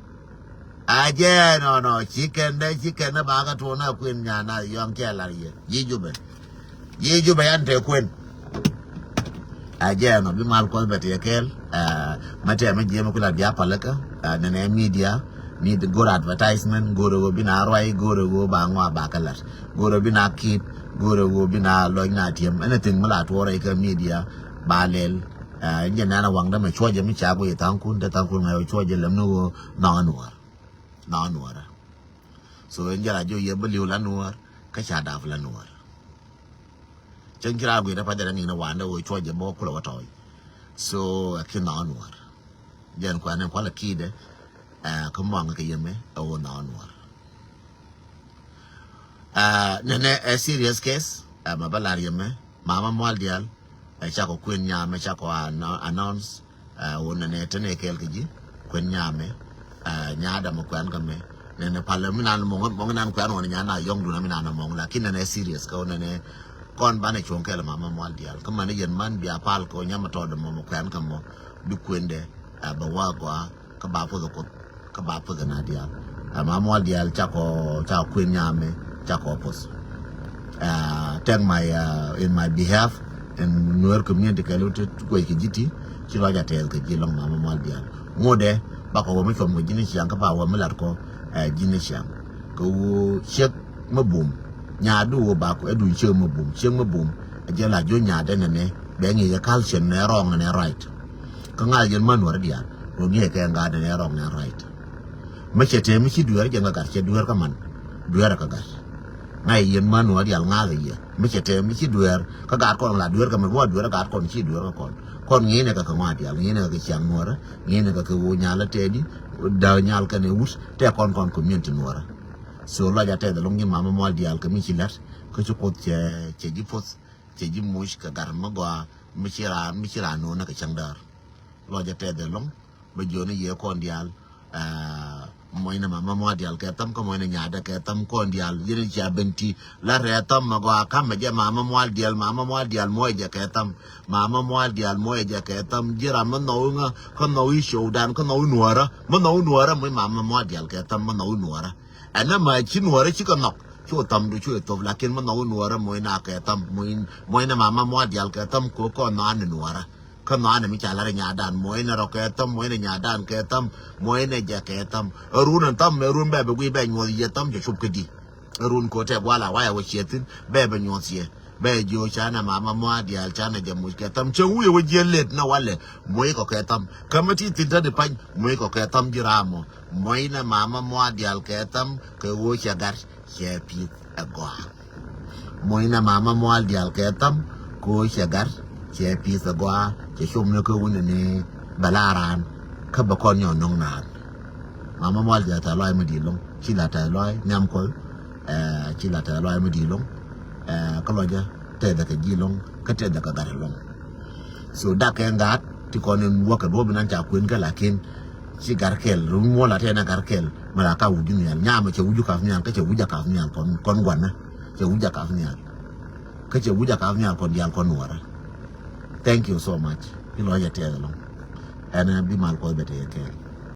aje no chicken na ba ga to na kwen nya na yong ke la ye ji jube an te kwen aje no bi mal ko bete kel mate me je mo kula dia palaka nene media ni the good advertisement goro bina roi goro ba ngwa ba kalar goro bina keep goro bina lo na tiem anything mala to re ka media balel nje na wang da me choje mi cha go yetang kun da tang kun ngai choje lam no na nuara so nje la jo ye beliu la nuar ka cha da la nuar chen kira go da pa da ni na wanda wo choje bo kula watoi so akina nuar jen kwa ne kwa la kide ko mong ke yeme o na nuar nene a serious case ma balar yeme mama moldial cha ko kwen nyame cha ko announce wona ne tene kel kiji kwen nyame nyaada mo kwan kame nene pale minan mo nan kwan wona nyana yong du na minan mo lakini ne serious ko ne kon bane chonkel mama moldial kama ne yen man bia pal ko nyama to de mo kwan kamo du kwende ba wagwa ka ba po na dia mama moldial cha kwen nyame cha ko pos thank my in my behalf and Nuer community kalutu ko kijiti ci lo ja tel ke jilong mama moldial ngode ba ko mo chom jini siang ka ba wa melar ko jini siang ko chek mabum nya du ba ko edu che mabum je la jo nya de ne be ngi ya calcium ne rong ne right ka ngal yen man war dia ro ngi ke nga de ne rong ne right ma chete mi ci duer je nga gar che duer ka man duer ka gar ngai yen man war dia ngal ye mi chete mi ci duer ka gar ko la duer ka man wa duer gar ko ci duer ka kon ngi ne ka ma dia ngi ne ka chiang nuora ngi ne ka wo nya la te di da nyal ka ne wus te kon community nuora so la ja te de long mama mo dial ka mi ci lat ko ci ko che ji pos che ji mush ka gar ma gwa mi ci ra no na ka chang dar lo ja te de long ba joni ye kon dial moy na mama mo dial ka tam ko moy na nya da ka tam kon dial yiri ci abenti la re tam ma gwa kam je mama mo dial moy je ka tam mama mo dial moy je ka tam jira ma no nga ko no i show dan ko no nuora moy mama mo dial ka tam ma no nuora ana ma chi nuora chi ko nok chu tam du chu to lakin ma no nuora moy na ka tam moy na mama mo dial ka tam ko na nuora ko na mi cha la nya dan moy na ro ka tam moy na nya dan ka tam moy na ja ka tam run tam me run be gui be nyo ye tam je chup ke di run ko te wala wa ya wo chetin be nyo sie be jo cha na mama mo dial cha na je mu ka tam che wu ye wo je let na wale moy ko ka tam kamati ti da de pan moy ko ka tam jiramo moy na mama mo dial ka tam ke wo cha gar che pi agwa moy na mama mo dial ka tam ko cha gar che pi agwa che shum na ko wona ne balaran ka ba kon yon nong na mama mal ja ta loy medi long chi la ta loy nyam ko chi la ta loy medi long ko lo ja te da ka ji long ka te da ka gar long so da ka ngat ti ko ne wo ka do binan ta kuin ka lakin chi gar kel ru mo la te na gar kel mala ka wuju nyal nyama che wuju ka nyal ka che wuja ka nyal kon gwan na che wuja ka nyal ka che wuja ka nyal kon yal kon wara thank you so much ilo ya te long ana bi mal ko bete ke